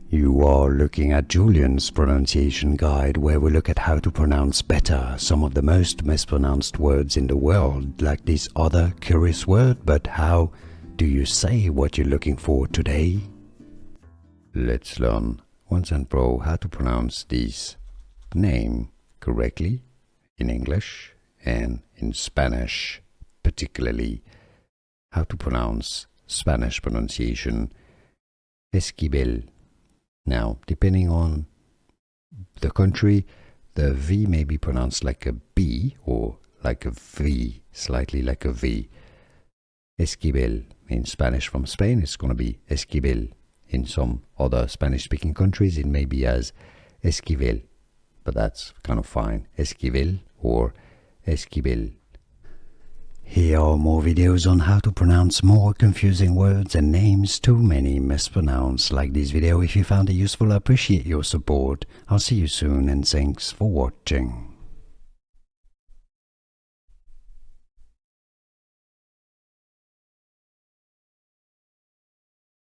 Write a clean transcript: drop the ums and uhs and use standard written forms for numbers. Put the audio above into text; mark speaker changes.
Speaker 1: You are looking at Julian's pronunciation guide, where we look at how to pronounce better some of the most mispronounced words in the world, like this other curious word. But how do you say what you're looking for today? Let's learn once and for all how to pronounce this name correctly in English and in Spanish, particularly how to pronounce Spanish pronunciation, Esquivel. Now, depending on the country, the V may be pronounced like a B or like a V, slightly like a V. Esquivel in Spanish from Spain, it's going to be Esquivel. In some other Spanish-speaking countries, it may be as Esquivel, but that's kind of fine. Esquivel or Esquivel. Here are more videos on how to pronounce more confusing words and names too many mispronounced. Like this video if you found it useful. I appreciate your support. I'll see you soon and thanks for watching.